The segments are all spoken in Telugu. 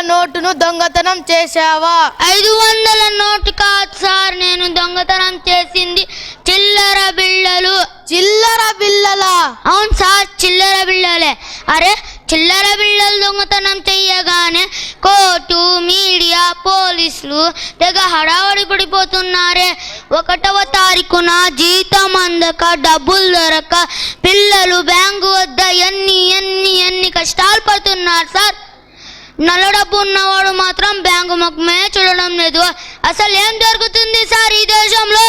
నోటును దొంగతనం చేశావా? 500 నోటు కాదు సార్, నేను దొంగతనం చేసింది చిల్లర బిళ్ళలు. చిల్లర బిళ్ళలా? అవును సార్, చిల్లర బిళ్ళలే. అరే, చిల్లర బిళ్ళలు దొంగతనం చెయ్యగానే కోర్టు, మీడియా, పోలీసులు తెగ హడావడి పడిపోతున్నారే. 1వ తారీఖున జీతం అందక, డబ్బులు దొరక పిల్లలు బ్యాంకు వద్ద ఎన్ని కష్టాలు పడుతున్నారు సార్. నల్ల డబ్బు ఉన్నవాడు మాత్రం బ్యాంకు ముఖమే చూడడం లేదు. అసలు ఏం జరుగుతుంది సార్ ఈ దేశంలో?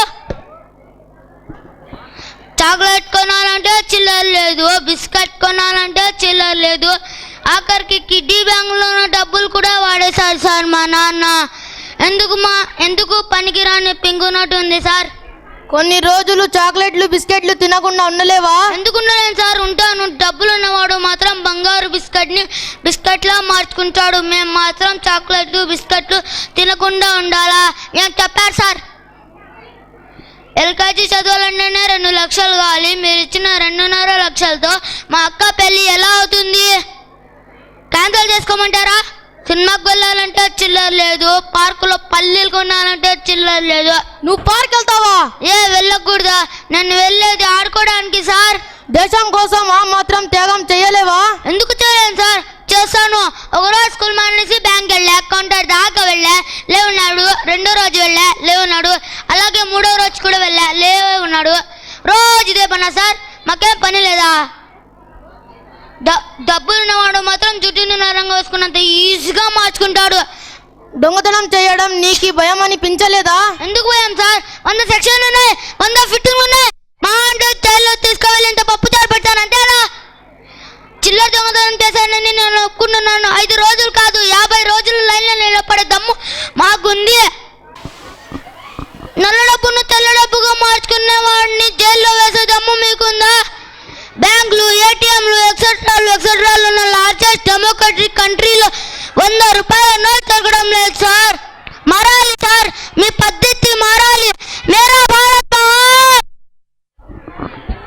చాక్లెట్ కొనాలంటే చిల్లర లేదు, బిస్కెట్ కొనాలంటే చిల్లర లేదు, ఆఖరికి కిడ్నీ బ్యాంకులో ఉన్న డబ్బులు కూడా వాడేశారు సార్ మా నాన్న. ఎందుకు పనికిరాని పింగునట్టు ఉంది సార్. కొన్ని రోజులు చాక్లెట్లు బిస్కెట్లు తినకుండా ఉండలేవా? ఎందుకు ఉండలేను సార్, ఉంటాను. డబ్బులు ఉన్నవాడు మాత్రం బంగారు బిస్కెట్లా మార్చుకుంటాడు. మేము మాత్రం చాక్లెట్లు బిస్కెట్లు తినకుండా ఉండాలా? ఏం చెప్పారు సార్? ఎల్కేజీ చదవాలంటేనే 2 లక్షలు కావాలి. మీరు ఇచ్చిన 2.5 లక్షలతో మా అక్క పెళ్ళి ఎలా అవుతుంది? క్యాన్సిల్ చేసుకోమంటారా? సినిమాకి వెళ్ళాలంటే చిల్లర లేదు, పార్కులో పల్లీలు కొనాలంటే చిల్లర లేదు. నువ్వు పార్క్ వెళ్తావా? వెళ్ళకూడదా? నన్ను వెళ్ళేది ఆడుకోవడానికి సార్. దేశం కోసం ఆ మాత్రం త్యాగం చేయలేవా? ఎందుకు చేయలేను సార్, చేస్తాను. ఒకరోజు స్కూల్ మానేసి బ్యాంక్ వెళ్ళా, కౌంటర్ దాకా వెళ్ళా, లేవున్నాడు. 2వ రోజు వెళ్ళా, లేవున్నాడు. అలాగే 3వ రోజు కూడా వెళ్ళా, లేవే ఉన్నాడు. రోజు ఇదే పనా సార్? మాకేం పని లేదా? డబ్బులు ఉన్నవాడు మాత్రం జుట్టుని నరంగా వేసుకున్నంత ఈజీగా మార్చుకుంటాడు. దొంగతనం చేయడం నీకు భయం అనిపించలేదా? ఎందుకు భయం సార్? 100 సెక్షన్లు ఉన్నాయి, 100 ఫిట్టింగ్లు ఉన్నాయి. మా అంటే జైల్లో తీసుకువెళ్ళి ఇంత పప్పు చారు పెడతానంటే అలా. చిల్లర దొంగతనం చేశానని నేను ఒప్పుకుంటున్నాను. 5 రోజులు కాదు, 50 రోజులు లైన్లో నిలబడే దమ్ము మాకుంది. నల్ల డబ్బును తెల్ల డబ్బుగా మార్చుకునే వాడిని జైల్లో వేసే దమ్ము మీకుందా? బ్యాంకులు, ఏటీఎంలు, ఎక్సెట్రాలు ఉన్న లార్జెస్ట్ డెమోక్రటిక్ కంట్రీలో 100 రూపాయల నోట్ తగ్గడం లేదు సార్. మరాలి సార్, మీ పద్ధతి